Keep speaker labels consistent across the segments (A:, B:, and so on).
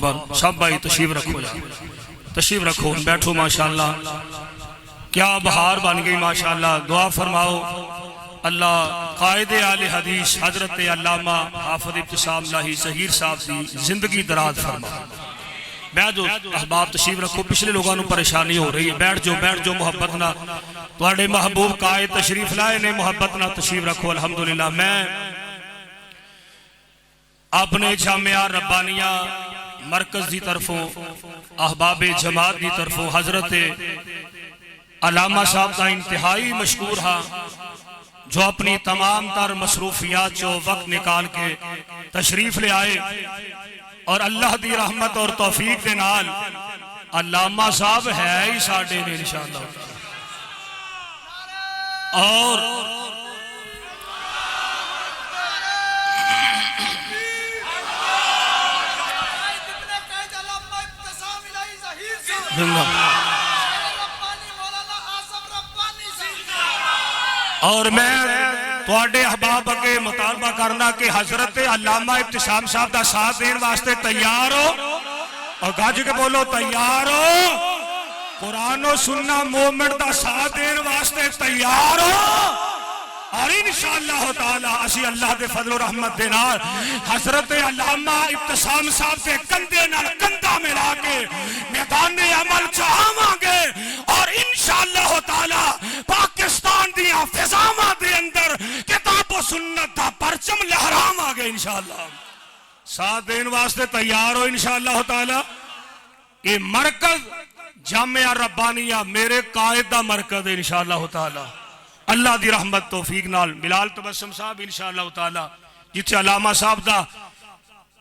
A: اکبر. سب بھائی تشریف رکھو جا, تشریف رکھو, بیٹھو. ماشاءاللہ کیا بہار بن گئی ماشاءاللہ. دعا فرماؤ اللہ قائد اہل حدیث حضرت علامہ حافظ ابتسام لاہی ظہیر صاحب دی زندگی دراز فرماؤ. بیٹھ جو احباب تشریف رکھو. پچھلے لوگوں نے پریشانی ہو رہی ہے, بیٹھ جو محبت نہ. تواڈے محبوب قائد تشریف لائے نے, محبت نہ تشریف رکھو. الحمدللہ میں اپنے جامعہ ربانیہ مرکز دی طرفوں احباب جماعت دی طرفوں حضرت علامہ صاحب کا انتہائی مشکور ہاں جو اپنی تمام تر مصروفیات جو وقت نکال کے تشریف لے آئے, اور اللہ دی رحمت اور توفیق دے نال علامہ صاحب ہے ہی ساڑھے نے انشاءاللہ. اور میں تواڈے احباب کے مطالبہ کرنا کہ حضرت علامہ ابتسام صاحب دا ساتھ دین واسطے تیار ہو, اور گاج کے بولو تیار ہو. قرآن و سننا مومنٹ دا ساتھ دین واسطے تیار ہو. اور انشاءاللہ تعالی اسی اللہ دے فضل و رحمت دے نال حضرت علامہ ابتسام صاحب دے کندھے نال کندھا ملا کے میدان عمل چاہاں گے, اور انشاءاللہ تعالی پاکستان دیاں فضاواں دے اندر کتاب و سنت دا پرچم لہراواں گے انشاءاللہ. ساتھ دین واسطے تیار ہو انشاءاللہ تعالی. یہ مرکز جامعہ ربانیہ میرے قائد دا مرکز ہے انشاءاللہ تعالی. اللہ دی رحمت توفیق نال بلال تبسم صاحب انشاءاللہ تعالی جتھے علامہ صاحب دا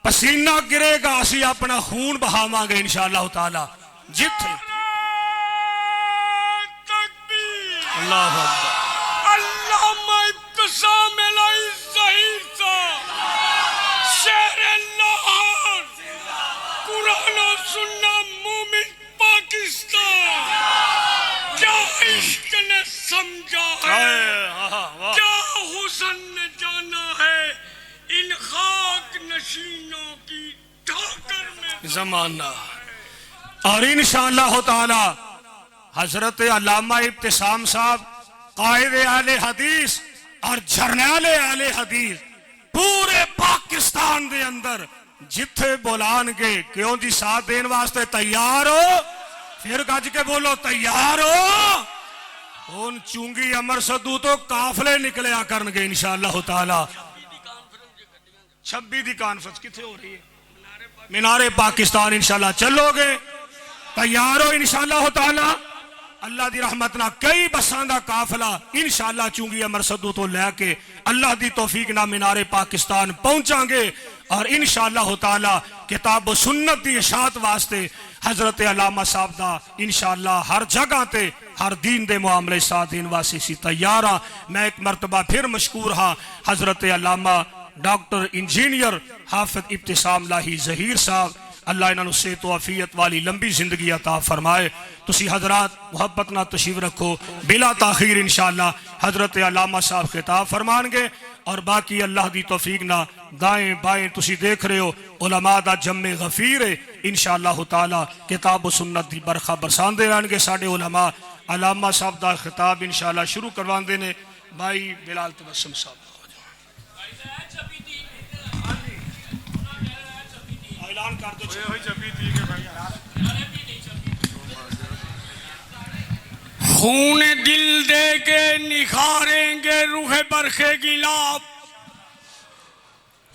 A: پسینہ گرے گا اسی اپنا خون بہاواں گے انشاءاللہ تعالی. جتھے اللہ اکبر
B: علامہ ابتسام لاہی ظہیر صاحب شہر لاہور قرآن و سنت مومن پاکستان. کیا عشق نے سمجھا ہے, کیا حسن نے جانا ہے ان خاک نشینوں کی ٹھاکر میں
A: زمانہ. اور انشاءاللہ تعالی حضرت علامہ ابتسام صاحب قائد اہل حدیث اور جرنیل اہل حدیث پورے پاکستان دے اندر جتھے بولان گے کیوں جی ساتھ دین واسطے تیار ہو. پھر گج کے بولو تیار ہو. ان چونگی امر صدو تو کافلے نکلیا کرن گے انشاءاللہ تعالی. 26 دی کانفرنس کتھے ہو رہی ہے؟ مینار پاکستان انشاءاللہ چلو گے, تیار ہو انشاءاللہ تعالی. اللہ دی رحمت نہ کئی بساں دا قافلہ انشاءاللہ چونگی امر صدو تو لے کے اللہ دی توفیق نہ مینار پاکستان پہنچاں گے, اور انشاءاللہ تعالی کتاب و سنت دی اشاعت واسطے حضرت علامہ صاحب دا انشاءاللہ ہر جگہ تے ہر دین دے معاملے ساتھ دین واسطے سی تیار ہاں. میں ایک مرتبہ پھر مشکور ہاں حضرت علامہ ڈاکٹر انجینئر حافظ ابتسام لاہی ظہیر صاحب, اللہ انہوں صحت و عافیت والی لمبی زندگی عطا فرمائے. تسی حضرات محبت نہ تشریف رکھو. بلا تاخیر انشاءاللہ حضرت علامہ صاحب خطاب فرمان گے, اور باقی اللہ دی توفیق نہ دائیں بائیں تسی دیکھ رہے ہو علماء دا جمع غفیر ہے انشاءاللہ تعالی. کتاب و سنت دی برخہ برسان دے رہن گے ساڑھے علماء. علامہ صاحب دا خطاب انشاءاللہ شروع کروان دینے بھائی بلال تبسم صاحب. اعلان کر دو
B: خون دل دے کے نکھاریں گے روح برخے گلاب.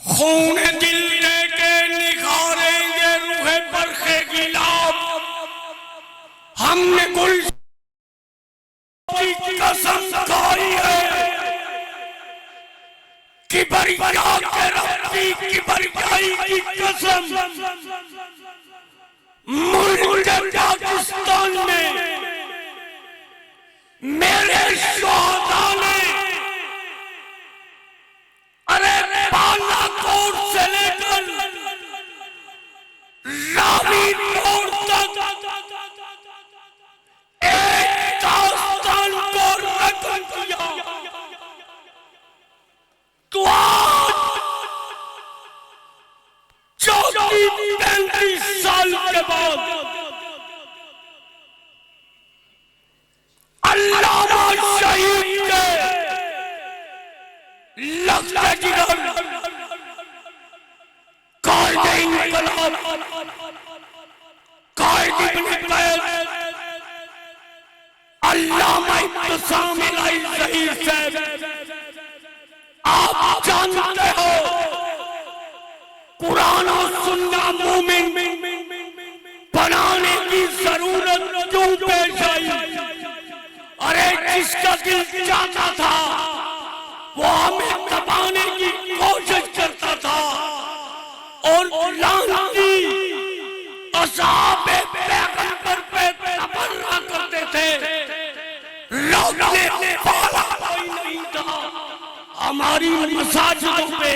B: خون دل دے کے نکھاریں گے روح برخے گلاب. ہم نے گل کی قسم کھائی ہے کبریا کے ربی کبریائی کی قسم. ملک پاکستان میں میرے شہداء نے ارے بالا کوٹ سے لے کر راوی کوٹ تک ایک داستان کو رقم کیا. تو آج 34-35 قائد ابن قید علامہ ابتسام الہی ظہیر صاحب، آپ جانتے ہو قرآن و سنہ مومن بنانے کی ضرورت کیوں پیش آئی؟ ارے جس کا دل چاہتا تھا وہ ہمیں دبانے کی کوشش کرتا تھا، اور لعنتی اصحاب پیغمبر پہ تبرہ کرتے تھے، روکنے والا کوئی نہیں تھا۔ ہماری مساجدوں پہ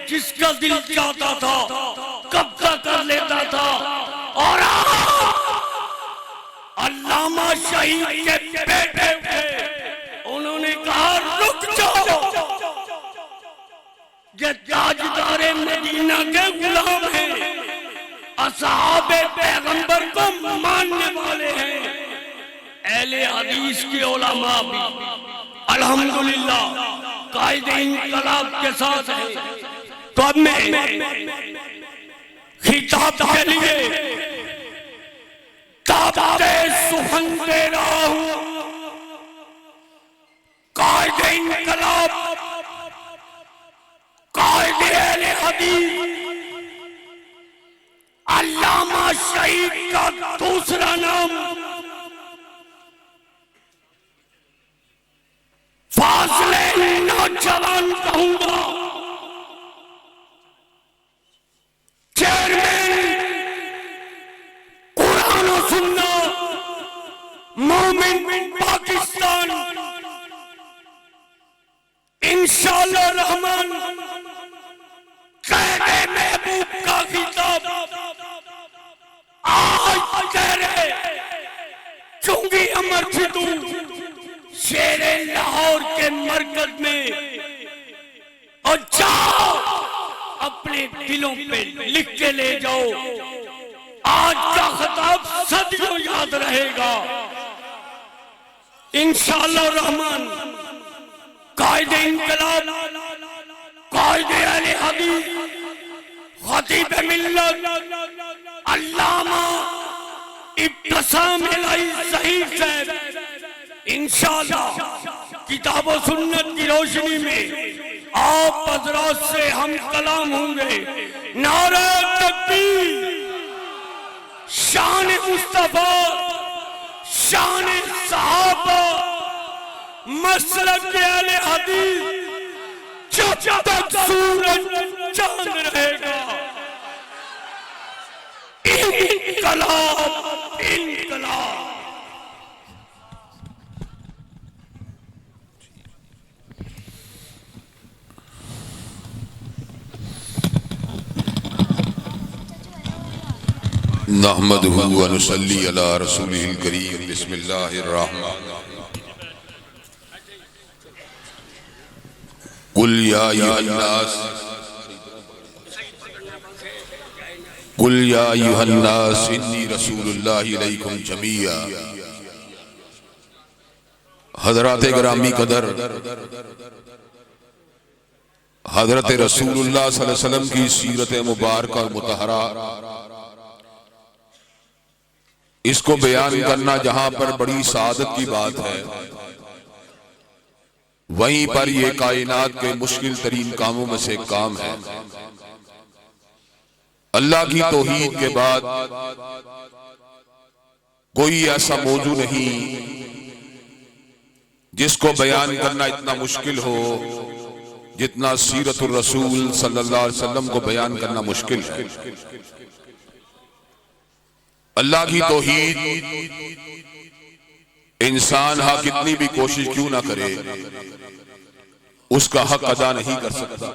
B: جس کا دل چاہتا تھا قبضہ کر لیتا تھا، اور علامہ شہید کے بیٹے تھے، انہوں نے کہا رک جاؤ، یہ تاجدار مدینہ کے غلام ہیں، اصحاب پیغمبر کو ماننے والے ہیں۔ اہل حدیث کے علماء بھی الحمدللہ قائد انقلاب کے ساتھ ہیں۔ تو اب میں خطاب کے لیے تابتے سخن دے رہا ہوں۔ قائد انقلاب، قائد اہل حدیث، علامہ شہید کا دوسرا نام فاضل نوجوان کہوں گا، چیئرمین قرآن و سنہ مومن پاکستان، انشاءاللہ رحمان قید محبوب کا خطاب آج کہہ رہے چونگی امر چھتو شیر لاہور کے مرکز میں، اور جاؤ اپنے دلوں پہ لکھ کے لے جاؤ، آج کا خطاب صدیوں یاد رہے گا انشاءاللہ الرحمن۔ قائد انقلاب، قائد اہل حدیث، خطیب ملت علامہ ابتسام الہی ظہیر صاحب انشاءاللہ کتاب و سنت کی روشنی میں آپ حضرات سے ہم کلام ہوں گے۔ نعرہ تکبیر، شان مصطفیٰ، شان صحابہ، مسلک اہل حدیث، جب تک سورج چاند رہے گا، انقلاب انقلاب۔
C: نحمده ونصلي على رسوله الكريم بسم الله الرحمن قل يا أيها الناس قل يا أيها الناس إني رسول الله إليكم جميعا۔ حضرات گرامی قدر، حضرت رسول اللہ صلی اللہ علیہ وسلم کی سیرت مبارکہ اور مطہرہ، اس کو بیان کرنا جہاں پر بڑی سعادت کی بات ہے، وہیں پر یہ کائنات کے مشکل ترین کاموں میں سے ایک کام ہے۔ اللہ کی توحید کے بعد کوئی ایسا موضوع نہیں جس کو بیان کرنا اتنا مشکل ہو جتنا سیرت الرسول صلی اللہ علیہ وسلم کو بیان کرنا مشکل ہے۔ اللہ کی توحید انسان ہاں کتنی بھی کوشش کیوں نہ کرے اس کا حق ادا نہیں کر سکتا۔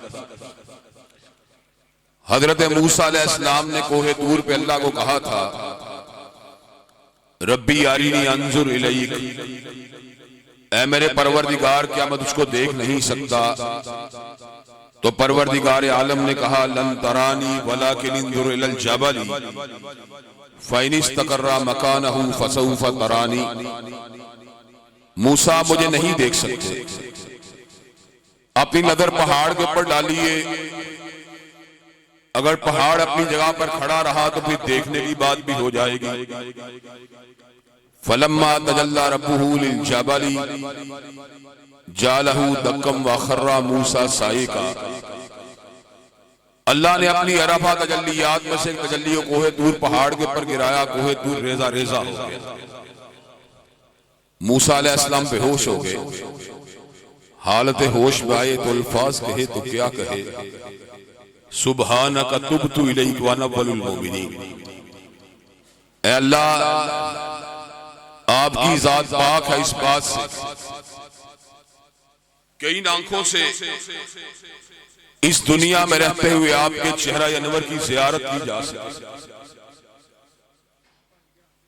C: حضرت موسیٰ علیہ السلام نے کوہ طور پہ اللہ کو کہا تھا ربی ارینی انظر الیک، اے میرے پروردگار کیا میں تجھ کو دیکھ نہیں سکتا؟ تو پروردگار عالم نے کہا لن ترانی ولکن انظر الی الجبل فَإِنِ اسْتَقَرَّ مَكَانَهُ فَسَوْفَ تَرَانِي۔ موسیٰ مجھے نہیں دیکھ سکتے، اپنی نظر پہاڑ کے اوپر ڈالیے، اگر پہاڑ اپنی جگہ پر کھڑا رہا تو پھر دیکھنے کی بات بھی ہو جائے گی. فلما تجلی ربہ للجبل جعلہ دکا وخر موسیٰ صعقا. اللہ نے اپنی عرفہ تجلیات میں سے ایک تجلی کو کوہ طور پہاڑ کے پر گرایا. کوہ طور ریزہ ریزہ ہو گیا. موسیٰ علیہ السلام بے ہوش ہو گئے. حالت ہوش میں آئے تو الفاظ کہے تو کیا کہے, سبحانک تبت الیک وانا اول المؤمنین. اے اللہ آپ کی ذات پاک ہے اس بات سے کہ ان آنکھوں سے اس دنیا میں رہتے ہوئے آپ کے چہرہ انور کی زیارت کی جا سکے.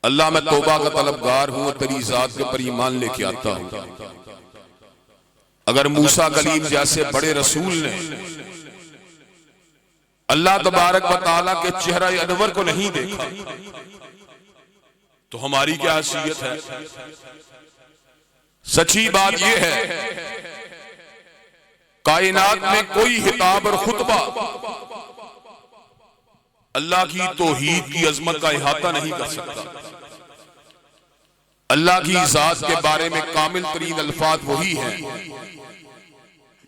C: اللہ میں توبہ کا طلبگار ہوں اور تیری ذات کے پر ایمان لے کے آتا ہوں. اگر موسیٰ کلیم جیسے بڑے رسول نے اللہ تبارک و تعالیٰ کے چہرہ انور کو نہیں دیکھا تو ہماری کیا حیثیت ہے. سچی بات یہ ہے کائنات میں کوئی خطاب اور خطبہ اللہ کی توحید کی عظمت کا احاطہ نہیں کر سکتا. اللہ کی ذات کے بارے میں کامل ترین الفاظ وہی ہیں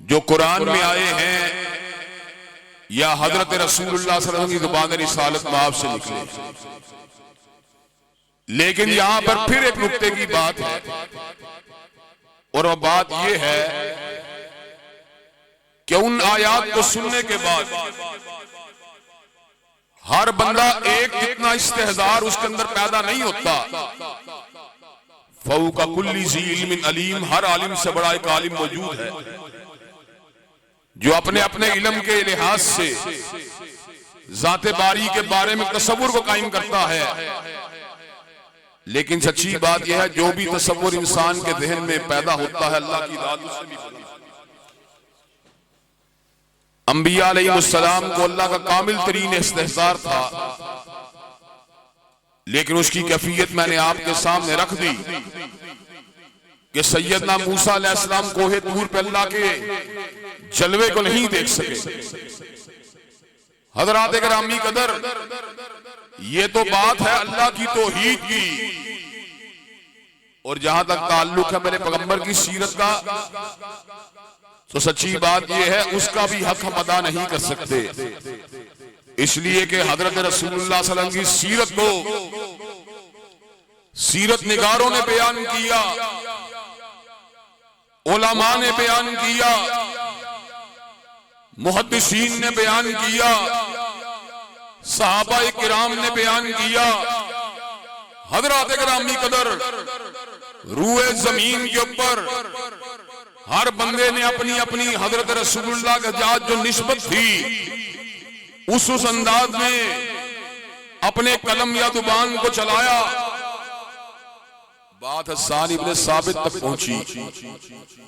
C: جو قرآن میں آئے ہیں یا حضرت رسول اللہ صلی اللہ علیہ وسلم کی زبان رسالت میں آپ سے نکلے. لیکن یہاں پر پھر ایک نکتے کی بات ہے اور وہ بات یہ ہے کہ ان آیات کو سننے کے بعد ہر بندہ ایک اتنا استحضار اس کے اندر پیدا نہیں ہوتا. فوق کل ذی علم علیم, ہر عالم سے بڑا ایک عالم موجود ہے جو اپنے اپنے علم کے لحاظ سے ذات باری کے بارے میں تصور کو قائم کرتا ہے. لیکن سچی بات یہ ہے جو بھی تصور انسان کے ذہن میں پیدا ہوتا ہے اللہ کی ذات اس سے بھی بڑی. انبیاء علیہ السلام کو اللہ کا کامل ترین استحضار تھا لیکن اس کی کیفیت میں نے آپ کے سامنے رکھ دی کہ سیدنا موسیٰ علیہ السلام کوہ طور پہ اللہ کے جلوے کو نہیں دیکھ سکے. حضرات گرامی قدر یہ تو بات ہے اللہ کی توحید کی, اور جہاں تک تعلق ہے میرے پیغمبر کی سیرت کا تو سچی بات یہ ہے اس کا بھی حق ہم ادا نہیں کر سکتے. اس لیے کہ حضرت رسول اللہ صلی اللہ علیہ وسلم کی سیرت کو سیرت نگاروں نے بیان کیا, علماء نے بیان کیا, محدثین نے بیان کیا, صحابہ کرام نے بیان کیا. حضرات گرامی قدر روئے زمین کے اوپر ہر بندے نے اپنی اپنی حضرت رسول اللہ کے جات جو نسبت تھی اس انداز میں اپنے قلم یا زبان کو چلایا. بات حسان ابن ثابت تک پہنچی.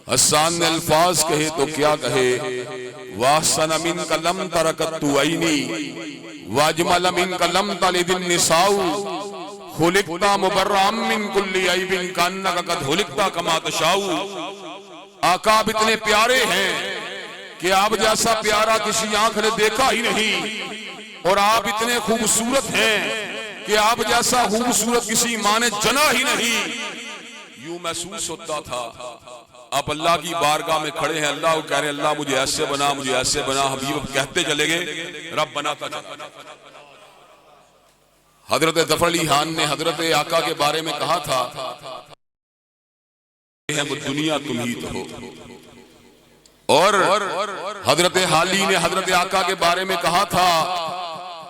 C: حسان نے الفاظ کہے تو کیا کہے, وَأَحْسَنَ مِنْكَ لَمْ تَرَكَتْتُ عَيْنِي وَأَجْمَلَ مِنْكَ لَمْ تَلِدِ النِّسَاءُ خُلِقْتَ مُبَرَّأً مِنْ كُلِّ عَيْبٍ كَأَنَّكَ قَدْ خُلِقْتَ كَمَا تَشَاءُ. آقا آپ اتنے پیارے ہیں کہ آپ جیسا پیارا کسی آنکھ نے دیکھا ہی نہیں, اور آپ اتنے خوبصورت ہیں کہ آپ جیسا خوبصورت کسی ماں نے جنا ہی نہیں. یوں محسوس ہوتا تھا آپ اللہ کی بارگاہ میں کھڑے ہیں, اللہ کو کہہ رہے ہیں اللہ مجھے ایسے بنا, مجھے ایسے بنا. حبیب کہتے چلے گئے, رب بناتا چلا. حضرت ظفر علی خان نے حضرت آقا کے بارے میں کہا تھا وہ دنیا تم ہی تو ہو, اور حضرت حالی نے حضرت آقا کے بارے میں کہا تھا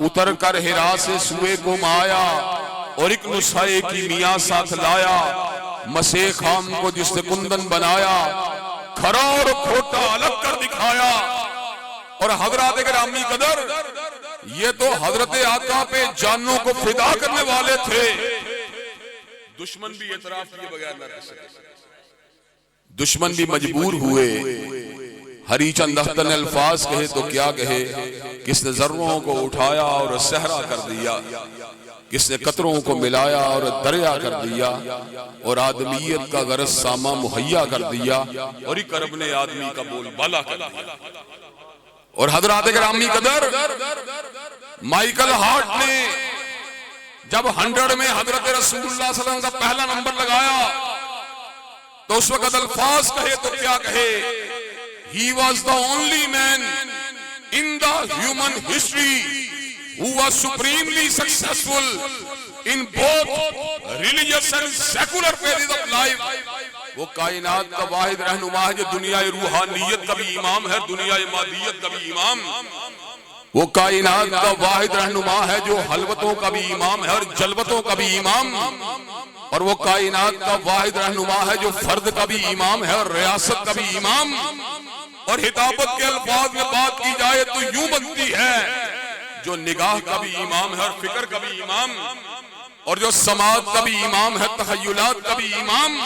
C: اتر کر ہرا سے سوئے کو مایا اور ایک نسخے کی میاں ساتھ لایا, مسے خام کو جس سے کندن بنایا, کھرا اور کھوٹا الگ کر دکھایا. اور حضرات گرامی قدر یہ تو حضرت آقا پہ جانوں کو فدا کرنے والے تھے. دشمن بھی اعتراف کیے بغیر نہ رہ سکے, دشمن بھی مجبور ہوئے. ہری چند اختر نے الفاظ کہے تو کیا کہے, کس نے ذروں کو اٹھایا اور صحرا کر دیا, کس نے قطروں کو ملایا اور دریا کر دیا, اور آدمیت کا غرض ساما مہیا کر دیا, اور ایک عرب نے آدمی کا بول بالا کر دیا. اور حضرات گرامی قدر مائیکل ہارٹ نے جب 100 میں حضرت رسول اللہ صلی اللہ علیہ وسلم کا پہلا نمبر لگایا تو اس وقت الفاظ کہے تو کیا کہے؟ He was the only man in the human history who was supremely successful in both religious and secular phases of life. وہ کائنات کا واحد رہنما ہے جو دنیا روحانیت کا بھی امام ہے، دنیا مادیت کا بھی امام. وہ کائنات کا واحد رہنما ہے جو حلوتوں کا بھی امام ہے اور جلوتوں کا بھی امام. اور وہ کائنات کا واحد رہنما ہے جو فرد کا بھی امام ہے اور ریاست کا بھی امام. اور خطابت کے الفاظ میں بات کی جائے تو یوں بنتی ہے جو نگاہ کا بھی امام ہے اور فکر کا بھی امام، اور جو سماعت کا بھی امام ہے، تخیلات کا بھی امام،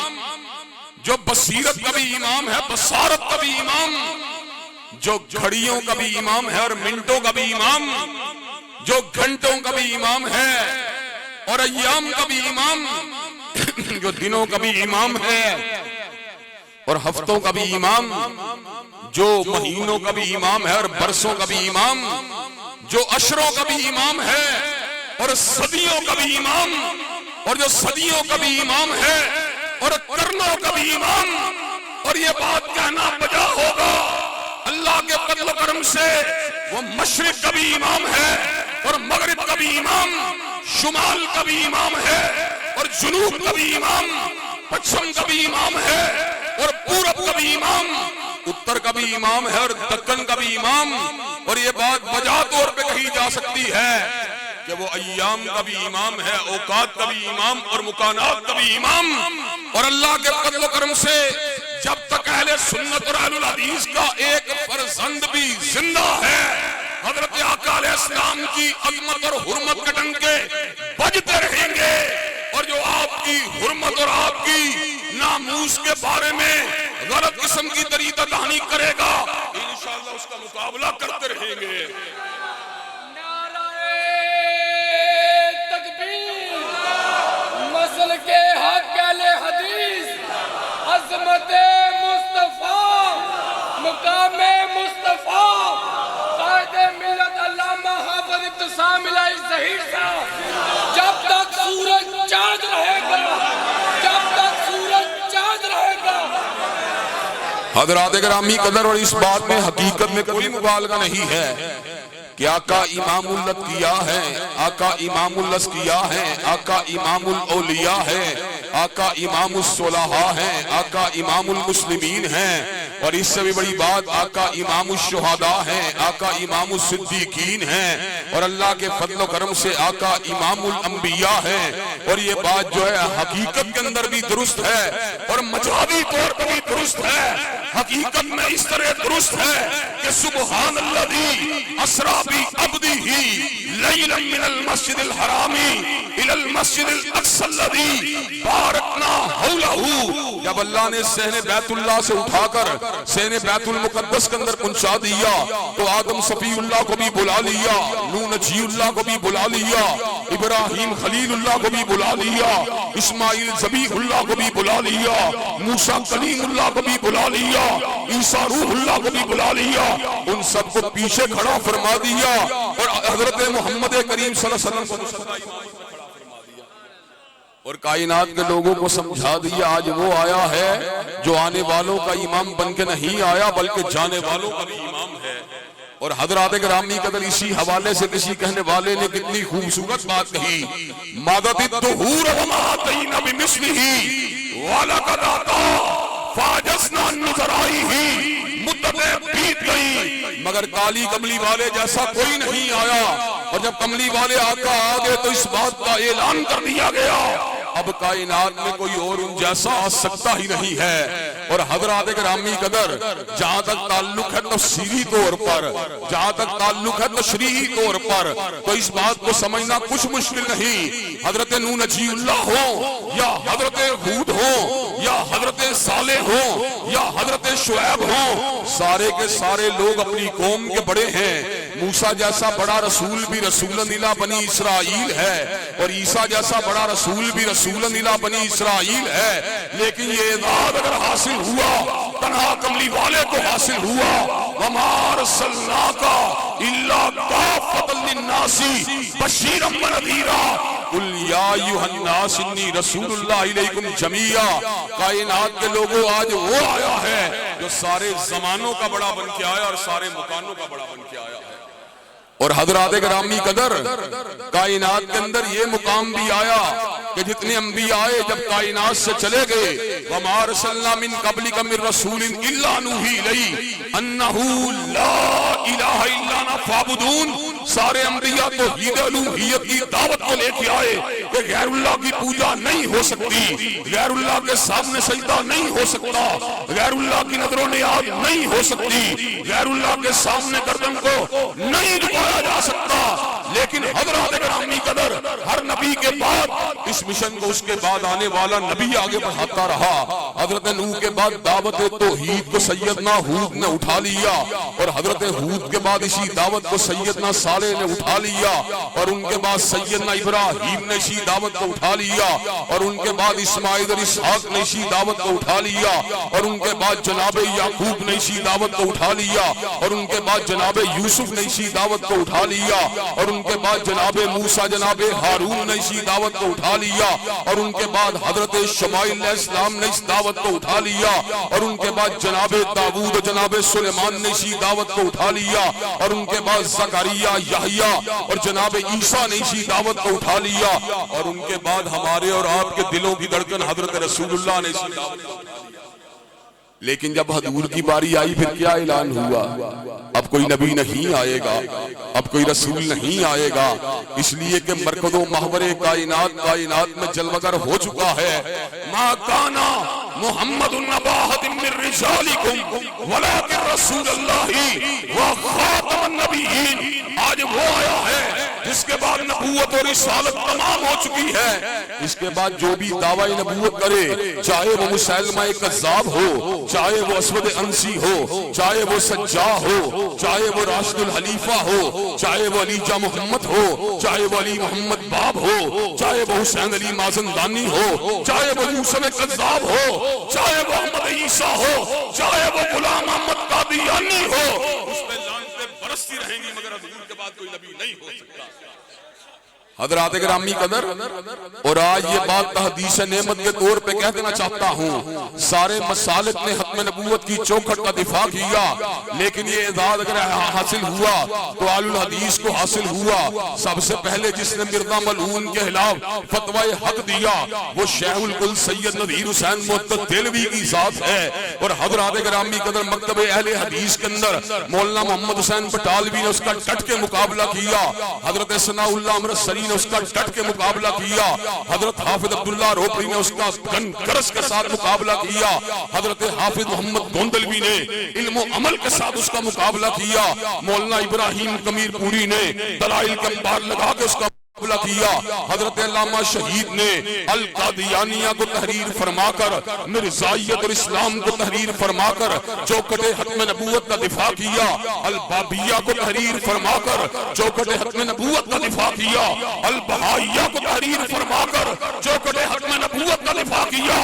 C: جو بصیرت کا بھی امام ہے، بصارت کا بھی امام، جو گھڑیوں کا بھی امام ہے اور منٹوں کا بھی امام، جو گھنٹوں کا بھی امام ہے اور ایام کا بھی امام، جو دنوں کا بھی امام ہے اور ہفتوں کا بھی امام، جو مہینوں کا بھی امام ہے اور برسوں کا بھی امام، جو عشروں کا بھی امام ہے اور صدیوں کا بھی امام، اور جو صدیوں کا بھی امام ہے اور قرنوں کا بھی امام. اور یہ بات کہنا بجا ہوگا اللہ کے فضل و کرم سے وہ مشرق کا بھی امام ہے اور مغرب کا بھی امام، شمال کا بھی امام ہے اور جنوب کا بھی امام، پچھم کا بھی امام ہے اور پورب کا بھی امام، اتر کا بھی امام ہے اور دکن کا بھی امام. اور یہ بات بجا طور پہ کہی جا سکتی ہے کہ وہ ایام کا بھی امام ہے، اوقات کا بھی امام اور مکانات کا بھی امام. اور اللہ کے فضل و کرم سے جب تک اہل سنت اور اہل الحدیث کا ایک فرزند بھی زندہ ہے، حضرت آقا علیہ السلام کی عظمت اور حرمت کے ڈنکے بجتے رہیں گے. اور جو آپ کی حرمت اور آپ کی ناموس کے بارے میں غلط قسم کی طریقہ دہانی کرے گا، انشاءاللہ اس کا مقابلہ کرتے رہیں گے.
B: مسل کے حق اہل حدیث، عظمت مصطفیٰ، مقام مصطفیٰ، قائد ملت علامہ حافظ ابتسام الہی ظہیر صاحب. جب تک سورج چاند رہے گا، جب تک سورج چاند رہے گا.
C: حضرات گرامی قدر، اور اس بات میں حقیقت میں کوئی مبالغہ نہیں ہے کہ آقا امام الاتقیاء ہے، آقا امام الاسقیاء ہے، آقا امام الاولیاء ہے، آقا امام الصلحاء ہے، آقا امام المسلمین ہیں. اور اس سے بھی بڑی بات آقا امام الشہداء ہیں، آقا امام الصدیقین ہیں، اور اللہ کے فضل و کرم سے آقا امام الانبیاء ہیں. اور یہ بات جو ہے حقیقت کے اندر بھی درست ہے اور مجازی طور پر بھی درست ہے. حقیقت میں اس طرح درست ہے کہ سبحان الذی اسری بعبدہ لیلا من المسجد الحرام الی المسجد الاقصی الذی بارکنا حولہ. جب اللہ نے صحن بیت اللہ سے اٹھا کر صحن بیت المقدس کے اندر پہنچا دیا تو آدم صفی اللہ کو بھی بلا لیا، نوح نجی اللہ کو بھی بلا لیا، ابراہیم خلیل اللہ کو بھی بلا لیا، اسماعیل ذبیح اللہ کو بھی بلا لیا، موسیٰ کلیم اللہ کو بھی بلا لیا، عیسیٰ روح اللہ کو بھی بلا لیا. ان سب کو پیچھے کھڑا فرما دیا اور حضرت محمد کریم صلی اللہ علیہ وسلم کو اور کائنات کے لوگوں کو سمجھا دیا. آج وہ آیا ہے جو آنے والوں کا امام بن کے نہیں آیا بلکہ جانے والوں کا بھی امام ہے. اور حضرات گرامی قدر اسی حوالے سے کسی کہنے والے نے کتنی خوبصورت بات کہی، مادت الدہور وما آتینا بمثلہ وَلَقَدْ آتَا فَاجَزْنَا نُظَرَائِهِ. مدتیں بیت گئی مگر کالی کملی والے جیسا کوئی نہیں آیا. اور جب کملی والے آقا آگے تو اس بات کا اعلان کر دیا گیا اب کائنات میں کوئی اور ان جیسا آ سکتا ہی نہیں ہے. اور حضرات گرامی قدر جہاں تک تعلق ہے تفسیری طور پر، جہاں تک تعلق ہے تشریحی طور پر، تو اس بات کو سمجھنا کچھ مشکل نہیں. حضرت نوح نجی اللہ ہو یا حضرت ہود ہو یا حضرت صالح ہو یا حضرت شعیب ہو، سارے کے سارے لوگ اپنی قوم کے بڑے ہیں. موسیٰ جیسا بڑا رسول بھی رسول الی بنی اسرائیل ہے اور عیسیٰ جیسا بڑا رسول بھی رسول الی بنی اسرائیل ہے. لیکن یہ اعزاز اگر حاصل ہوا تنہا کملی والے کو حاصل ہوا وما ارسلناک الا کافۃ للناس بشیرا ونذیرا قل یا ایھا الناس انی رسول اللہ الیکم جمیعا. کائنات کے لوگوں آج وہ آیا ہے جو سارے زمانوں کا بڑا بن کے آیا اور سارے مکانوں کا بڑا بن کے آیا ہے. اور حضرات گرامی قدر کائنات کے اندر یہ مقام بھی آیا کہ جتنے انبیاء آئے جب کائنات سے چلے گئے وَمَا أَرْسَلْنَا مِن قَبْلِكَ مِن رَّسُولٍ إِلَّا نُوحِي إِلَيْهِ أَنَّهُ لَا إِلَٰهَ إِلَّا أَنَا فَاعْبُدُونِ. سارے انبیاء توحید الوہیت کی دعوت کو لے کے آئے کہ غیر اللہ کی پوجا نہیں ہو سکتی, غیر اللہ کے سامنے سجدہ نہیں ہو سکتا, غیر اللہ کی نظر و نیاز نہیں ہو سکتی, غیر اللہ کے سامنے گردن کو نہیں جھکایا جا سکتا. لیکن حضرات گرامی قدر ہر نبی کے بعد اس مشن کو اس کے بعد آنے والا نبی آگے بڑھاتا رہا. حضرت نوح کے بعد دعوت توحید کو سیدنا ہود نے اٹھا لیا اور حضرت ہود کے بعد اسی دعوت کو سیدنا صالح نے اٹھا لیا اور ان کے بعد سیدنا ابراہیم نے اسی دعوت کو اٹھا لیا اور ان کے بعد اسماعیل اور اسحاق نے اسی دعوت کو اٹھا لیا اور ان کے بعد جناب یعقوب نے اسی دعوت کو اٹھا لیا اور ان کے بعد جناب یوسف نے اسی دعوت کو اٹھا لیا اور ان کے بعد جناب موسیٰ جناب ہارون نے اسی دعوت کو اٹھا لیا اور ان کے بعد حضرت شمائیل علیہ السلام نے اس دعوت کو اٹھا لیا اور ان کے بعد جناب داؤد اور جناب سلیمان نے اسی دعوت کو اٹھا لیا اور ان کے بعد زکریا یحییٰ اور جناب عیسیٰ نے اسی دعوت کو اٹھا لیا اور ان کے بعد ہمارے اور آپ کے دلوں کی دھڑکن حضرت رسول اللہ نے اسی دعوت کو اٹھا لیا. لیکن جب حضور کی باری آئی پھر کیا اعلان ہوا؟ اب کوئی نبی نہیں آئے گا, اب کوئی رسول نہیں آئے گا, اس لیے کہ مرکز و محور کائنات میں جلوگر ہو چکا ہے. ما کانا محمد ابا احد من رجالکم ولکن رسول اللہ و خاتم النبیین. آج وہ آیا ہے جس کے بعد نبوت اور رسالت تمام ہو چکی ہے. اس کے بعد جو بھی دعوی نبوت کرے, چاہے وہ مسیلمہ کذاب ہو, چاہے وہ اسود انسی ہو, چاہے وہ سجاہ ہو, چاہے وہ راشد الحلیفہ ہو, چاہے وہ علی جا محمد ہو, چاہے وہ علی محمد باب ہو, چاہے وہ حسین علی مازندانی ہو, چاہے وہ یوسف کذاب ہو, چاہے وہ احمد عیسیٰ ہو, چاہے وہ غلام احمد قادیانی ہو, اس پہ لعنتیں برستی رہیں گی مگر حضور کے بعد کوئی نبی نہیں ہو سکتا. حضرات گرامی قدر اور آج یہ بات تحدیث نعمت کے طور پہ کہہ دینا چاہتا ہوں, سارے مسالک نے ختم نبوت کی چوکھٹ کا دفاع کیا, لیکن یہ اعزاز اگر حاصل ہوا تو آل الحدیث کو حاصل ہوا. سب سے پہلے جس نے مرزا ملعون کے خلاف فتوی حق دیا وہ شیخ الکل سید نذیر حسین معطل دہلوی کی ذات ہے. اور حضرات گرامی قدر مکتب اہل حدیث کے اندر مولانا محمد حسین بٹالوی نے اس کا ڈٹ کے مقابلہ کیا, حضرت ثناء اللہ امرتسری نے اس کا ڈٹ کے مقابلہ کیا, حضرت حافظ عبداللہ روپڑی نے اس کا گرس کے ساتھ مقابلہ کیا, حضرت حافظ محمد گوندلوی نے علم و عمل کے ساتھ اس کا مقابلہ کیا, مولانا ابراہیم کمیر پوری نے دلائل کے انبار لگا کے اس کا مقابلہ کیا, حضرت علامہ شہید نے القادیانیہ کو تحریر فرما کر, مرزائیت اور اسلام کو تحریر فرما کر چوکھٹ ختم نبوت کا دفاع کیا, البابیہ کو تحریر فرما کر چوکھٹ ختم نبوت کا دفاع کیا, البہائیہ کو تحریر فرما کر چوکھٹ ختم نبوت کا دفاع کیا.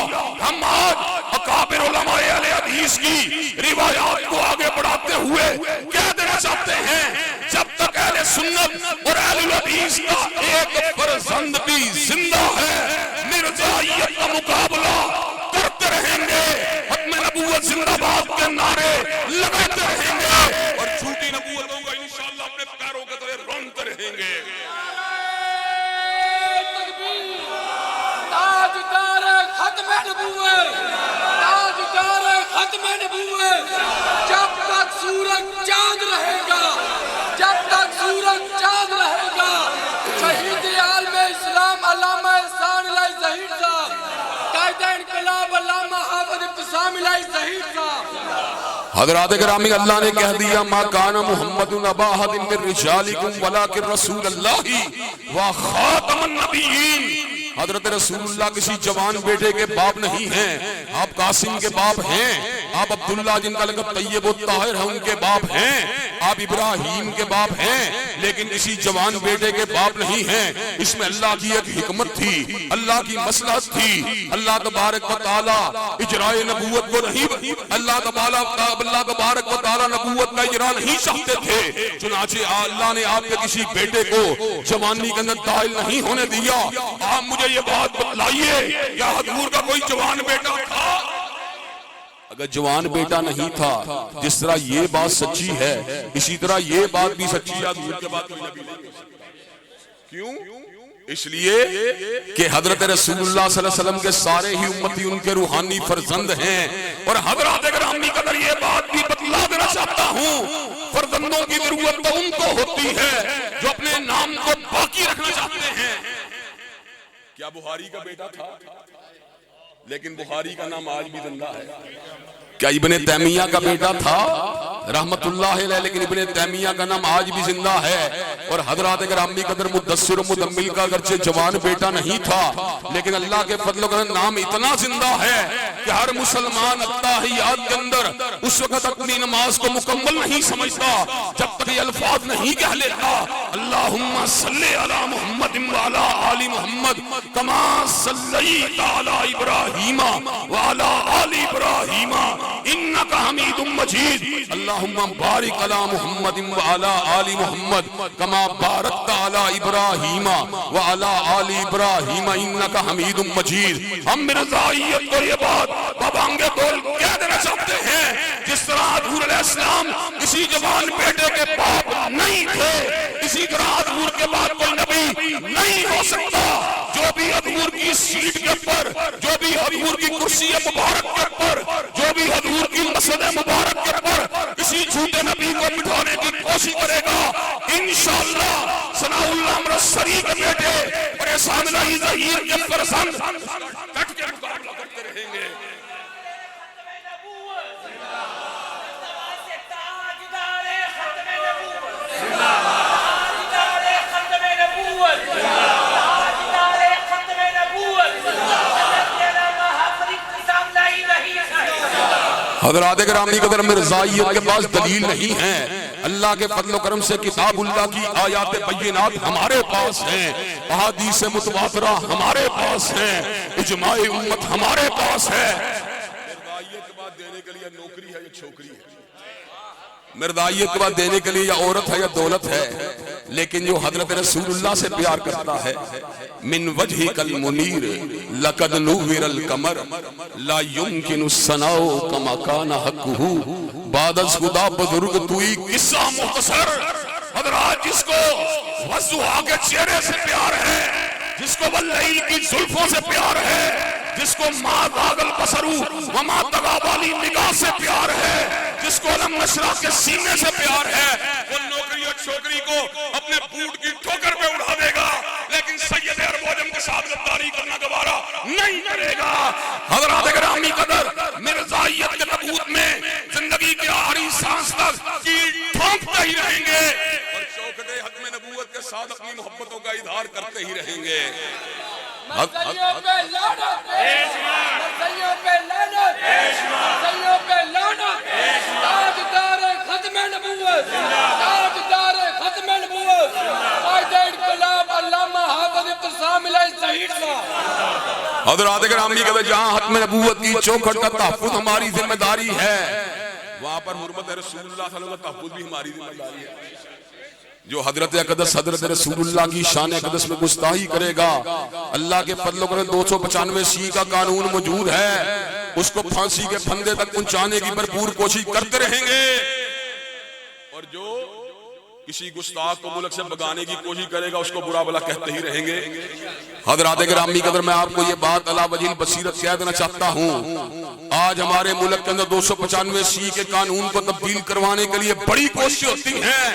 C: ہم آج اکابر علماء اہل حدیث کی روایات کو آگے بڑھاتے ہوئے کہہ دینا چاہتے ہیں, جب تک اہل سنت اور اہل الحدیث کا ایک فرزند بھی زندہ ہے مرزائیت کا مقابلہ کرتے رہیں گے, ختم نبوت زندہ باد کے نعرے لگاتے رہیں گے اور جھوٹی نبوتوں کو انشاءاللہ اپنے پیروں کے تلے رونتے رہیں گے.
D: تاجدار ختم نبوت, تاجدار ختم نبوت, جب تک سورج چاند رہے گا, جب تک سورج چاند رہے گا, شہید عالم اسلام علامہ احسان الہی ظہیر صاحب, قائد انقلاب علامہ حافظ ابتسام الہی ظہیر صاحب.
C: حضرات گرامی اللہ نے کہہ دیا ما کان محمد ابا احد من رجالکم ولکن رسول اللہ و خاتم النبیین. حضرت رسول اللہ کسی جوان بیٹے کے باپ نہیں ہیں, آپ قاسم کے باپ ہیں, آپ عبداللہ جن کا لقب طیب الطاہر ہے ان کے باپ ہیں، آپ ابراہیم کے باپ ہیں، لیکن کسی جوان بیٹے کے باپ نہیں ہیں۔ اس میں اللہ کی ایک حکمت تھی، اللہ کی مصلحت تھی۔ اللہ تبارک و تعالی اجرائے نبوت کو نہیں، اللہ تبارک و تعالی نبوت کا اجرا نہیں چاہتے تھے، چنانچہ اللہ نے آپ کے کسی بیٹے کو جوانی کے اندر داخل نہیں ہونے دیا۔ آپ مجھے یہ بات بتلائیے، کیا حضور کا کوئی جوان بیٹا تھا؟ اگر جوان بیٹا نہیں تھا، جس طرح یہ بات سچی ہے اسی طرح یہ بات بھی سچی ہے۔ حضور کے بعد کوئی نبی نہیں ہو سکتا۔ کیوں؟ اس لیے کہ حضرت رسول اللہ صلی اللہ علیہ وسلم کے سارے ہی امتی ان کے روحانی فرزند ہیں۔ اور حضرات گرامی قدر یہ بات بھی بتلا دینا چاہتا ہوں، فرزندوں کی ضرورت تو ان کو ہوتی ہے جو اپنے نام کو باقی رکھنا چاہتے ہیں۔ کیا بخاری کا بیٹا تھا؟ لیکن بخاری کا نام آج بھی زندہ ہے۔ کیا ابن تیمیہ کا بیٹا تھا؟ رحمت اللہ علیہ، لیکن ابن تیمیہ کا نام آج بھی زندہ ہے۔ اور حضرات گرامی قدر مدثر و مدمل کا اگرچہ جوان بیٹا نہیں تھا، لیکن اللہ کے فضل و کرم نام اتنا زندہ ہے کہ ہر مسلمان التحیات کے اندر اس وقت اپنی نماز کو مکمل نہیں سمجھتا جب تک یہ الفاظ نہیں کہہ لیتا، اللہم صلی علی محمد وعلی آل محمد کما صلیت علی ابراہیم وعلی آل ابراہیم انکا حمید مجید، اللہم بارک علی محمد وعلی آل محمد کما بارکت علی ابراہیم وعلی آل ابراہیم انکا حمید مجید۔ ہم مرزائیت کو یہ بات بابانگے بول کہہ دینا چاہتے ہیں، جس طرح حضور علیہ السلام کسی جوان بیٹے کے باپ نہیں تھے، اسی طرح حضور کے بعد کوئی نبی نہیں ہو سکتا۔ جو بھی حضور کی سیٹ کے پر، جو بھی حضور کی کرسی مبارک کے پر، جو بھی حضور کی مسجد مبارک کے پر کسی جھوٹے نبی کو بٹھانے کی کوشش کرے گا، انشاءاللہ ثناء اللہ مرسری کے بیٹے پریشان رہی ظہیر کے فرزند ڈٹ کے مقابلہ کرتے رہیں گے۔ حضرات گرامی قدر مرزائیت کے پاس دلیل نہیں ہے، اللہ کے فضل و کرم سے کتاب اللہ کی آیات بینات ہمارے پاس ہیں، احادیث متواترہ ہمارے پاس ہیں، اجماع امت ہمارے پاس ہے۔ مرزائیت کے بعد دینے کے لیے نوکری ہے یا چھوکری ہے، مرزائیت کے بعد دینے کے لیے یا عورت ہے یا دولت ہے، لیکن جو حضرت رسول اللہ سے پیار کرتا ہے، من وجہک المنیر لقد نور القمر لا یمکن الثناء کما کان حقہ، بعد از خدا بزرگ توئی قصہ مختصر۔ حضرات جس کو وضحا کے چہرے سے پیار ہے، جس کو واللیل کی زلفوں سے پیار ہے، جس کو ما ذاق البصر وما طغى والی نگاہ سے پیار ہے، جس کو علم نشرح کے سینے سے پیار ہے، وہ نوکری اور چھوکری کو اپنے بوٹ کی ٹھوکر پہ اڑا دے گا، لیکن سید عرب و عجم کے ساتھ غداری کرنا گوارا نہیں کرے گا۔ حضرات گرامی قدر مرزائیت کے تابوت میں زندگی کے آخری سانس تک کیل ٹھونکتے ہی رہیں گے اور چوکھٹے ختم نبوت کے ساتھ اپنی محبتوں کا اظہار کرتے ہی رہیں گے۔
D: مرزائیوں پہ لعنت، مرزائیوں پہ لعنت، مرزائیوں پہ لعنت، تاجدار ختم نبوت، تاجدار ختم نبوت، قائد انقلاب علامہ حافظ ابتسام الہی ظہیر صاحب۔
C: حضرات گرامی کے جہاں ختم نبوت کی چوکھٹ کا تحفظ ہماری ذمہ داری ہے، وہاں پر حرمت رسول اللہ صلی اللہ علیہ وسلم کا تحفظ بھی ہماری ذمہ داری ہے۔ جو حضرت اقدس حضرت رسول اللہ کی شان اقدس میں گستاخی کرے گا، اللہ کے فضل و کرم 295 سی کا قانون موجود ہے، اس کو پھانسی کے پھندے تک پہنچانے کی بھرپور کوشش کرتے رہیں گے، اور جو کسی گستاخ کو ملک سے بگانے کی کوشش کرے گا اس کو برا بلا کہتے ہی رہیں گے۔ حضرات گرامی قدر میں آپ کو یہ بات علی وجہ البصیرت کہہ دینا چاہتا ہوں، آج ہمارے ملک کے اندر 295 سی کے قانون کو تبدیل کروانے کے لیے بڑی کوشش ہوتی ہیں،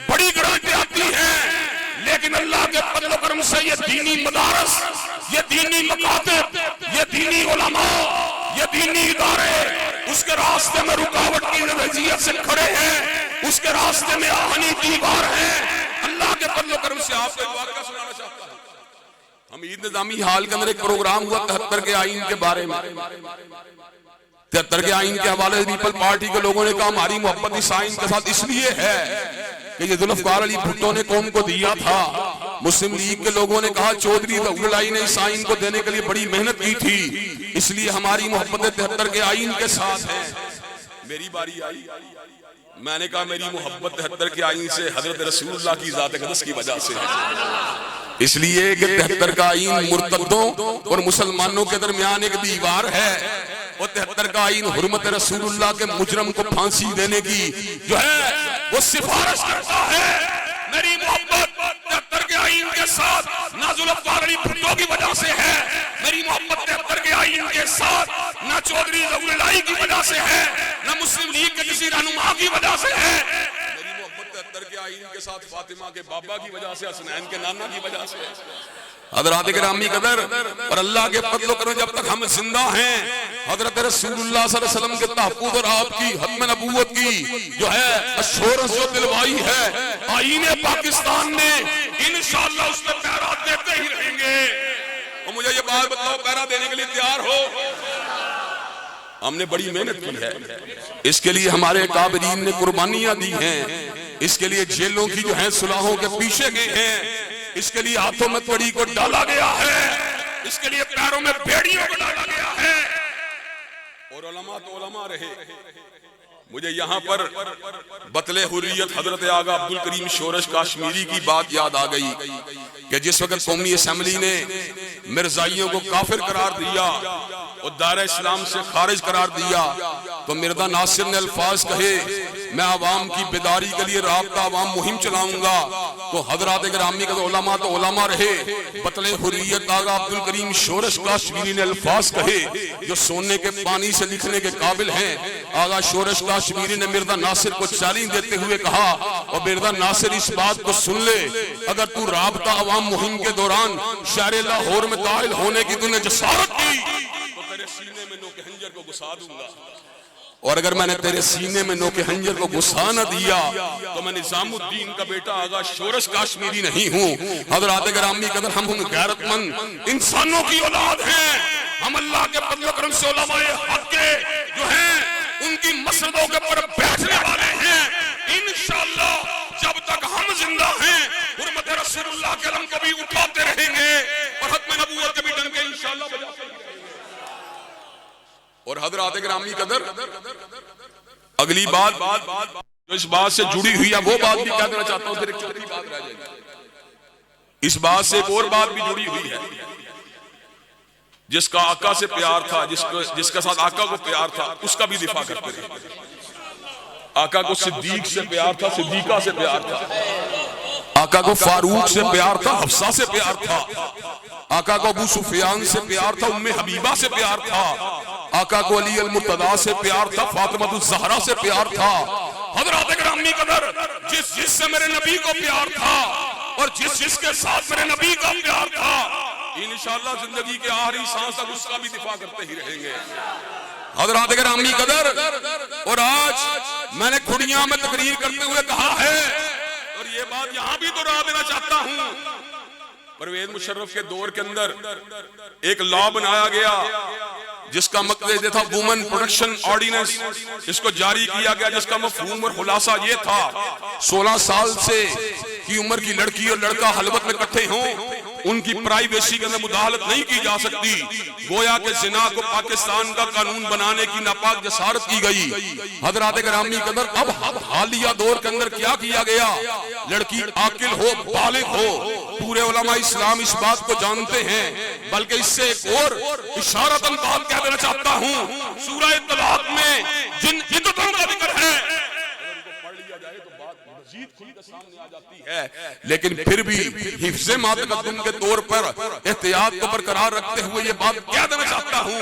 C: بڑی گرانٹیں آتی ہیں، لیکن اللہ کے فضل و کرم سے یہ دینی مدارس، یہ دینی مکاتب، یہ دینی علماء، یہ دینی ادارے اس کے راستے میں رکاوٹ کی نظریت سے کھڑے ہیں، اس کے راستے میں آہنی دیوار ہیں۔ اللہ کے فضل و کرم سے آپ کو ایک واقعہ سنانا چاہتا ہوں۔ ہم عید نظامی حال کے اندر ایک پروگرام ہوا 73 کے آئین کے بارے میں، 73 کے آئین کے حوالے سے پیپل پارٹی کے لوگوں نے کہا ہماری محبت اس آئین کے ساتھ اس لیے ہے کہ یہ ذوالفقار علی بھٹو نے قوم کو دیا تھا. مسلم لیگ کے لوگوں نے کہا چودھری ظہور الہی نے اس آئین کو دینے کے لیے بڑی محنت کی تھی, اس لیے ہماری محبت 73 کے آئین کے ساتھ ہے. میری باری آئی, میں نے کہا میری محبت 73 کے آئین سے حضرت رسول اللہ کی ذات اقدس کی وجہ سے ہے, اس لیے کہ 73 کا آئین مرتدوں اور مسلمانوں کے درمیان ایک دیوار ہے, اور 73 کا آئین حرمت رسول اللہ کے مجرم کو پھانسی دینے کی جو ہے وہ سفارش کرتا ہے. میری محبت 73 کے آئین کے ساتھ نہ ذوالفقار علی بھٹو کی وجہ سے ہے, میری محبت 73 کے آئین کے ساتھ نہ چودھری ظہور الہی کی وجہ سے ہے, نہ مسلم لیگ کے کسی رہنما کی وجہ سے ہے, میری محبت 73 کے آئین کے ساتھ فاطمہ کے بابا کی وجہ سے, حسنین کے نانا کی وجہ سے. حضرات گرامی قدر, اور اللہ کے فضل و کرم جب تک ہم زندہ ہیں حضرت رسول اللہ صلی اللہ علیہ وسلم کے تحفظ اور آپ کی ختم نبوت کی جو ہے اشورنس جو دلوائی ہے آئین پاکستان نے, انشاءاللہ اس میں پیرا دیتے ہی رہیں گے. اور مجھے یہ بات بتاؤ, پیرا دینے کے لیے تیار ہو؟ ہم نے بڑی محنت کی ہے, اس کے لیے ہمارے کابرین نے قربانیاں دی ہیں, اس کے لیے جیلوں کی جو ہیں صلاحوں کے پیچھے گئے ہیں, اس کے لیے ہاتھوں میں تڑی کو ڈالا گیا ہے, اس کے لیے پیروں میں بیڑیوں کو ڈالا گیا ہے, اور علماء تو علماء رہے. مجھے یہاں پر بطل حریت حضرت آغا عبدالکریم شورش کاشمیری کی بات یاد آ گئی کہ جس وقت قومی اسمبلی نے مرزائیوں کو کافر قرار دیا اور دائرہ اسلام سے خارج قرار دیا, تو مرزا ناصر نے الفاظ کہے میں عوام کی بیداری کے لیے رابطہ عوام مہم چلاؤں گا. تو حضرات گرامی کے علماء تو علماء رہے, بطل حریت آغا عبدالکریم شورش کاشمیری نے الفاظ کہے جو سونے کے پانی سے لکھنے کے قابل ہیں. آغا شورش کاشمیری نے مرزا ناصر کو چیلنج دیتے ہوئے کہا, اور مرزا ناصر اس بات کو سن لے, اگر تو رابطہ عوام مہم کے دوران شہر لاہور میں قائل ہونے کی تو نے جسارت کی تو تیرے سینے میں نوک خنجر کو گھسا دوں گا, اور اگر میں نے تیرے سینے میں نوک خنجر کو گھسا نہ دیا تو میں نظام الدین کا بیٹا آغا شورش کاشمیری نہیں ہوں. حضرات گرامی قدر, ہم غیرت مند انسانوں کی اولاد ہیں, ہم اللہ کے فضل و کرم سے علماء حق کے جو ہیں ان کی مسجدوں کے پر بیٹھنے والے ہیں. انشاءاللہ جب تک ہم زندہ ہیں حرمت رسول اللہ کے علم کو بھی اٹھاتے رہیں گے اور ختم نبوت کے بھی ڈنکے انشاءاللہ بجاتے رہیں گے. اور حضرات گرامی قدر, اگلی بات جو اس بات سے جڑی ہوئی ہے وہ بات بھی کہہ دینا چاہتا ہوں, پھر ایک چھوٹی بات رہ جائے گی. اس بات سے ایک اور بات بھی جڑی ہوئی ہے, جس کا آقا سے پیار تھا, جس کے ساتھ آقا کو پیار تھا, اس کا بھی دفاع کرتے رہے. آقا کو صدیق سے پیار تھا, صدیقہ سے پیار تھا, آقا کو فاروق سے پیار تھا, حفصہ سے پیار تھا, آقا کو ابو سفیان سے پیار تھا, ام حبیبہ سے پیار تھا, آقا کو علی المرتضیٰ سے پیار تھا, فاطمہ الزہرا سے پیار تھا. حضرات گرامی قدر, جس سے میرے نبی کو پیار تھا اور جس کے ساتھ میرے نبی کا پیار تھا, انشاءاللہ زندگی کے آخری سانس تک اس کا بھی دفاع کرتے ہی رہیں گے. حضرات گرامی قدر, اور آج میں نے کھڑیاں میں تقریر کرتے ہوئے کہا ہے, اور یہ بات یہاں بھی دہرا دینا چاہتا ہوں, پرویز مشرف کے دور کے اندر ایک لا بنایا گیا جس کا مقصد یہ تھا وومن پروٹیکشن آرڈیننس, اس کو جاری کیا گیا, جس کا مفہوم اور خلاصہ یہ تھا 16 سال سے کی عمر کی لڑکی اور لڑکا خلوت میں اکٹھے ہوں, ان کی پرائیویسی کے اندر مداخلت نہیں کی جا سکتی. گویا کہ زنا کو پاکستان کا قانون بنانے کی ناپاک جسارت کی گئی. حضرات گرامی قدر, اب حالیہ دور کے اندر کیا کیا گیا, لڑکی عاقل ہو, بالغ ہو, پورے علماء اسلام اس بات کو جانتے ہیں, بلکہ اس سے ایک اور اشارتاً بات کہہ دینا چاہتا ہوں. سورہ طلاق میں جن عدتوں کا ذکر ہے, سامنے آ جاتی ہے, لیکن پھر بھی حفظ ما تقدم کے طور پر احتیاط کو برقرار رکھتے ہوئے یہ بات کہہ دینا چاہتا ہوں,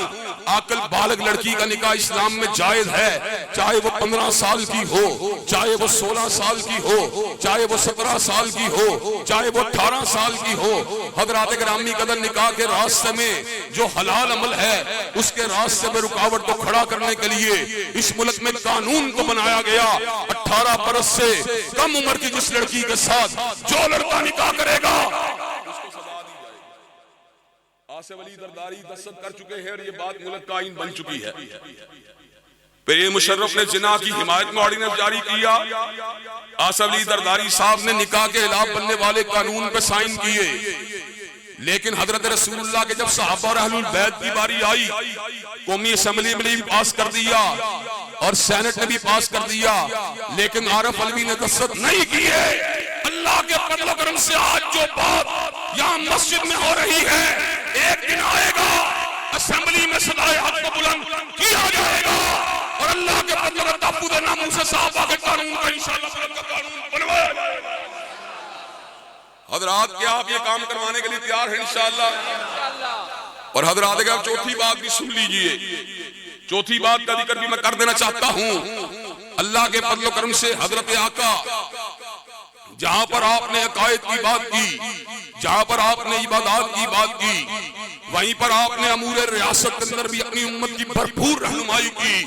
C: عاقل بالغ لڑکی کا نکاح اسلام میں جائز ہے, چاہے وہ 15 سال کی ہو, چاہے وہ 16 سال کی ہو, چاہے وہ 17 سال کی ہو, چاہے وہ 18 سال کی ہو. حضرات گرامی قدر, نکاح کے راستے میں جو حلال عمل ہے اس کے راستے میں رکاوٹ کو کھڑا کرنے کے لیے اس ملک میں قانون کو بنایا گیا. 18 برس سے کم عمر کی جس لڑکی کے ساتھ جو لڑکا نکاح کرے گا اس کو سزا دی جائے گی. آصف علی زرداری دستخط کر چکے ہیں اور یہ بات ملک کا آئین بن چکی ہے. پھر یہ مشرف نے زنا کی حمایت میں آرڈیننس جاری کیا. آصف علی زرداری صاحب نے نکاح کے خلاف بننے والے قانون پہ سائن کیے. لیکن حضرت رسول اللہ کے جب صحابہ اور اہل البیت کی باری آئی, قومی اسمبلی میں بھی پاس کر دیا اور سینٹ نے بھی پاس کر دیا, لیکن عارف علوی نے دستخط نہیں کیے. اللہ کے فضل و کرم سے آج جو بات یہاں مسجد میں ہو رہی ہے, ایک دن آئے گا اسمبلی میں صدائے حق کو بلند کیا جائے گا اور اللہ کے فضل و تحفظ ناموس صحابہ کے قانون کا انشاءاللہ بلند کا قانون بنوایا جائے گا. حضرات کیا آپ یہ کام کروانے کے لیے تیار ہیں انشاءاللہ؟ اور حضرات اگر چوتھی بات بھی سن لیجئے, چوتھی بات کا ذکر بھی میں کر دینا چاہتا ہوں. اللہ کے فضل و کرم سے حضرت آقا جہاں پر آپ نے عقائد کی بات کی, جہاں پر آپ نے عبادات کی بات کی, وہیں پر آپ نے امور ریاست کے اندر بھی اپنی امت کی بھرپور رہنمائی کی.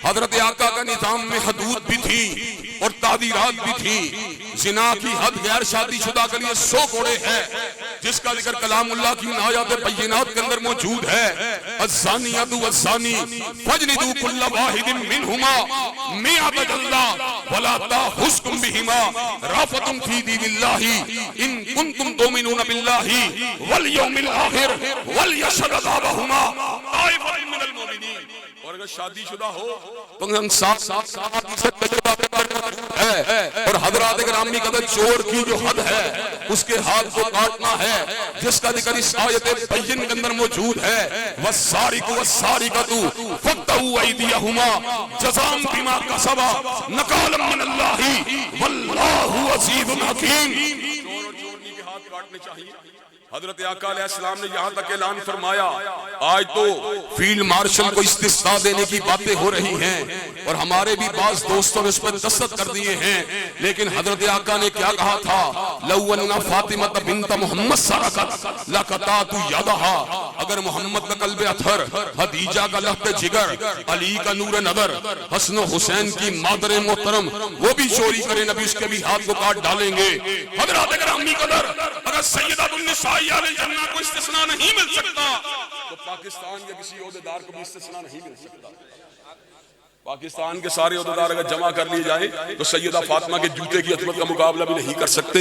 C: حضرت آقا کا نظام میں حدود بھی تھی اور تعدیرات بھی تھی. زنا کی حد غیر شادی شدہ کے لیے 100 کوڑے ہے, جس کا ذکر کلام اللہ کی آیات بینات کے اندر موجود ہے. الزانیۃ والزانی فاجلدوا کل واحد منہما 100 جلدہ ولا تأخذکم بہما رأفۃ فی دین اللہ ان کنتم تؤمنون باللہ والیوم الآخر ولیشہد عذابہما طائفۃ من المؤمنین. اور اگر شادی شدہ ہو تو ہم ساتھ ہے, اور حضرات گرامی قدر چور کی جو حد ہے اس کے ہاتھ کو کاٹنا ہے, جس کا ذکر اس آیت بین کے اندر موجود ہے. والسارق والسارقۃ فاقطعوا ایدیہما جزاء بما کسبا نکالا من اللہ واللہ عزیز حکیم. چور اور چورنی کے ہاتھ کاٹنے چاہیے. حضرت آقا علیہ السلام نے یہاں تک اعلان فرمایا, آج تو فیلڈ مارشل کو استثناء دینے کی باتیں ہو رہی ہیں اور ہمارے بھی بعض دوستوں نے اس پر دستخط کر دیے ہیں, لیکن حضرت آقا نے کیا کہا تھا؟ لو ان فاطمہ بنت محمد سرقت لقطعت یدها. اگر محمد کا قلب اطہر, خدیجہ کا لہب جگر, علی کا نور نظر, حسن و حسین کی مادر محترم وہ بھی چوری کرے, نبی اس کے بھی ہاتھ کو کاٹ ڈالیں گے. حضرات گرامی قدر, اگر سیدہ النساء علیہ جنہ کو استثناء نہیں مل سکتا تو پاکستان کے کسی عہدیدار کو بھی استثناء نہیں مل سکتا. پاکستان کے سارے عہدیدار اگر جمع کر لیے جائیں تو سیدہ فاطمہ کے جوتے کی عظمت کا مقابلہ بھی نہیں کر سکتے.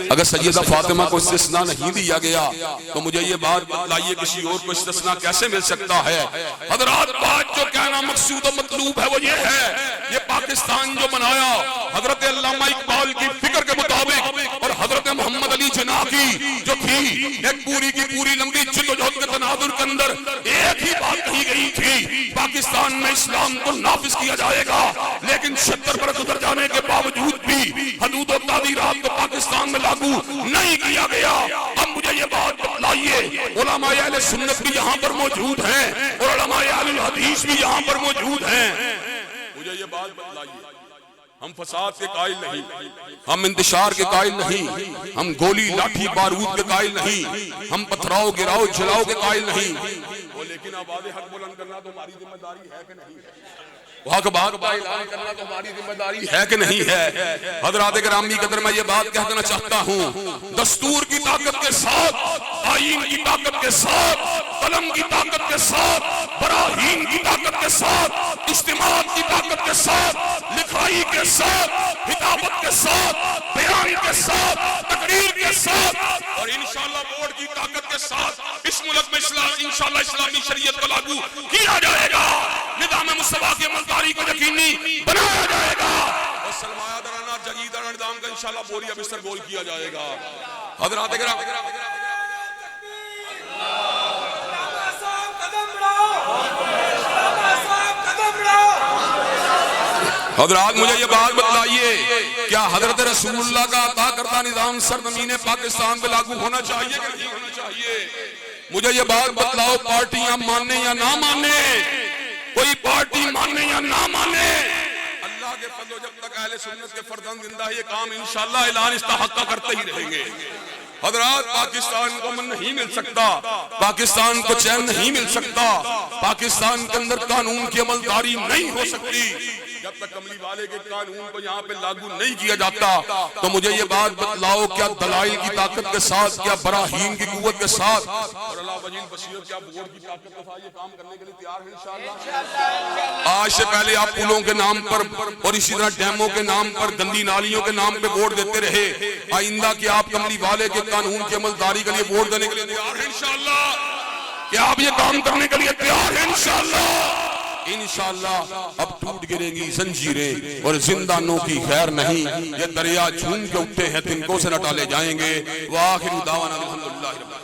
C: اگر سیدہ فاطمہ کو استثناء نہیں دیا گیا تو مجھے یہ بات بتلائیے کسی اور کو استثناء کیسے مل سکتا ہے؟ حضرات بات جو کہنا مقصود و مطلوب ہے وہ یہ ہے, یہ پاکستان جو بنایا حضرت علامہ اقبال کی فکر کے مطابق اور حضرت محمد علی جناح کی جو تھی ایک پوری کی پوری لمبی جدوجہد کے تناظر کے اندر ایک ہی بات کہی گئی تھی, پاکستان میں اسلام کو نافذ کیا جائے گا. لیکن 76 برس گزر جانے کے باوجود بھی حدود و تعزیرات کو پاکستان میں لاگو نہیں کیا گیا. اب مجھے یہ بات بتلائیے, علماء اہل سنت بھی یہاں پر موجود ہیں اور علماء اہل الحدیث بھی یہاں پر موجود ہیں. مجھے یہ بات بتلائیے, ہم فساد کے قائل نہیں, ہم انتشار کے قائل نہیں, ہم گولی لاٹھی بارود کے قائل نہیں, ہم پتھراؤ گراؤ جلاؤ کے قائل نہیں. لیکن آواز حق بلند کرنا تو ہماری ذمہ داری ہے کہ نہیں ہے؟ حق بات کا اعلان کرنا تو ہماری ذمہ داری ہے کہ نہیں ہے؟ حضرات گرامی قدر میں یہ بات کہہ دینا چاہتا ہوں, دستور کی طاقت کے ساتھ, آئین کی طاقت کے ساتھ, قلم کی طاقت کے ساتھ, براہین کی طاقت کے ساتھ, اجتماعات کی طاقت کے ساتھ, لکھائی کے ساتھ, خطابت کے ساتھ, بیان کے ساتھ, تقریر کے ساتھ اور انشاءاللہ بورڈ کی طاقت کے ساتھ اس ملک میں انشاءاللہ اسلامی شریعت کو لاگو کیا جائے گا. نظام مصطفیٰ کی عملداری کو یقینی بنایا جائے گا اور سرمایہ دارانہ جگیدارانہ نظام کا انشاءاللہ بوریا بستر گول کیا جائے گا. حضرات اگر حضرات مجھے یہ بات بتلائیے, کیا حضرت رسول اللہ کا عطا کردہ نظام سرزمین پاکستان پہ لاگو ہونا چاہیے کہ نہیں ہونا چاہیے؟ مجھے یہ بات بتلاؤ, پارٹیاں ماننے یا نہ ماننے, کوئی پارٹی ماننے یا نہ ماننے, اللہ کے فضل و جب تک اہل سنت کے فرزند زندہ یہ کام انشاءاللہ اعلان استحقہ کرتے ہی رہیں گے. حضرات پاکستان کو امن نہیں مل سکتا, پاکستان کو چین نہیں مل سکتا, پاکستان کے اندر قانون کی عملداری نہیں ہو سکتی جب تک کملی والے کے قانون کو یہاں پہ لاگو نہیں کیا جاتا تو مجھے یہ بات بتلاؤ کیا دلائل کی طاقت کے ساتھ، کیا براہین کی قوت کے ساتھ اور اللہ وجیل بصیر کیا ووٹ کی طاقت کے ساتھ یہ کام کرنے کے لیے تیار ہیں انشاءاللہ؟ آج سے پہلے آپ پلوں کے نام پر اور اسی طرح ڈیموں کے نام پر، گندی نالیوں کے نام پہ ووٹ دیتے رہے، آئندہ کہ آپ کملی والے کے قانون کی عملداری کے لیے ووٹ دینے کے لیے تیار ہیں انشاءاللہ؟ کیا آپ یہ کام کرنے کے لیے تیار ہیں انشاءاللہ؟ انشاءاللہ اب ٹوٹ گریں گی زنجیریں اور زندانوں کی خیر نہیں، یہ دریا جھوم کے اٹھتے ہیں تنکوں سے نہ ٹالے جائیں گے۔ وآخر دعوانا الحمدللہ۔